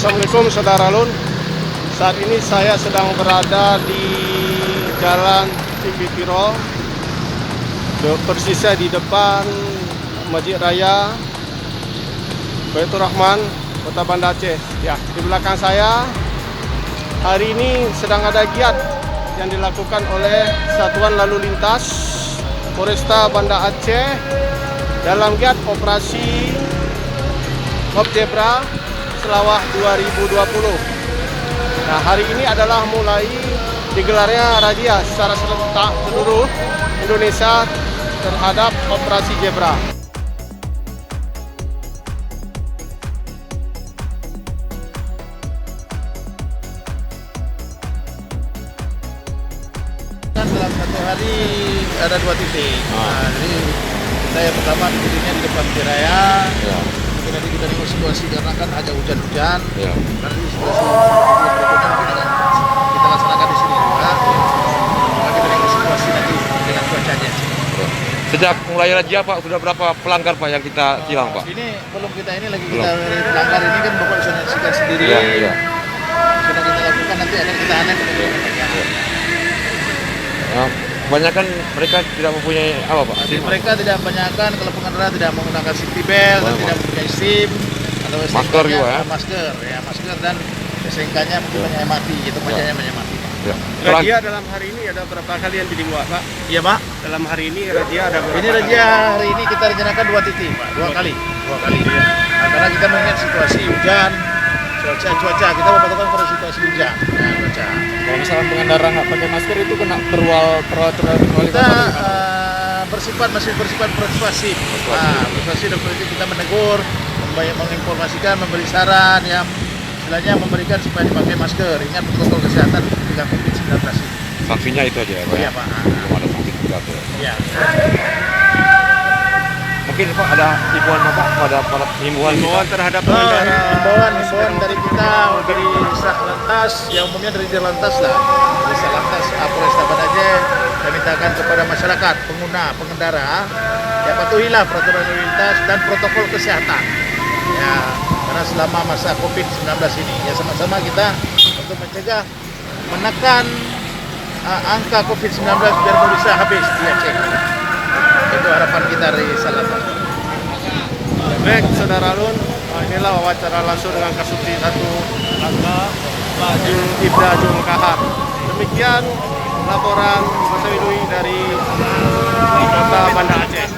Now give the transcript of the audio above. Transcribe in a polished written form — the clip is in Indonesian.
Assalamualaikum saudara Lun. Saat ini saya sedang berada di Jalan Cibitiro, persisnya di depan Masjid Raya Baitur Rahman, Kota Banda Aceh. Ya, di belakang saya hari ini sedang ada giat yang dilakukan oleh Satuan Lalu Lintas Polresta Banda Aceh dalam giat operasi Mob Zebra Selawah 2020. Nah, hari ini adalah mulai digelarnya razia secara serentak seluruh Indonesia terhadap operasi Zebra. Dalam satu hari ada 2 titik. Nah, jadi kita yang pertama titiknya di depan Raya. Ya. Mungkin nanti kita tengok situasi karena kan ada hujan-hujan. Ya. Nanti situasi berikutnya mungkin kita laksanakan di sini juga. Maka kita tengok situasi nanti dengan cuacanya. Sejak mulai razia Pak, sudah berapa pelanggar Pak yang kita tilang Pak? Ini belum kita ini lagi kita pelanggar ini kan Bapak bisa menyaksikan sendiri. Iya, iya. Sudah kita lakukan nanti akan kita aneh kemudian. Nah, kebanyakan mereka tidak mempunyai apa Pak? Jadi mereka tidak banyakkan kalau pengendara tidak menggunakan safety belt dan tidak mempunyai SIM atau Masker juga ya? Masker dan SNK-nya mungkin banyak mati, itu banyaknya banyak mati. Ya. Razia dalam hari ini ada berapa kali yang dibuat, Pak? Iya Pak. Dalam hari ini razia ada berapa? Ini razia hari ini kita rencanakan 2 titik Pak, 2 kali. Nah, karena kita mengingat situasi hujan, cuaca kita membutuhkan pada situasi hujan. Nah, cuaca. Kalau misalnya pengendara nggak pakai masker itu kena peraturan Kita masih bersifat persuasif. Nah, persuasif dan politik kita menegur, menginformasikan, memberi saran, yang istilahnya memberikan supaya dipakai masker. Ingat protokol kesehatan dengan COVID-19 ini. Sanksinya itu aja ya Pak? Iya Pak. Belum ada sanksi juga tuh. Iya. Mungkin Pak ada himbauan Pak pada para himbauan terhadap pengendara. Himbauan dari kita, dari Satlantas, yang umumnya dari Dirlantas lah, dari Satlantas Polresta Banda Aceh, kita mintakan kepada masyarakat, pengendara, ya patuhilah peraturan lalu lintas dan protokol kesehatan. Ya, karena selama masa COVID-19 ini, ya sama-sama kita untuk mencegah, menekan angka COVID-19 biar bisa habis di Aceh. Itu harapan kita dari Satlantas. Baik, saudara Lun, inilah wawancara langsung dengan Kasubdi 1 Langga, Pak Ibda Jung Kahar. Demikian laporan Mas Widui dari Kota Banda Aceh.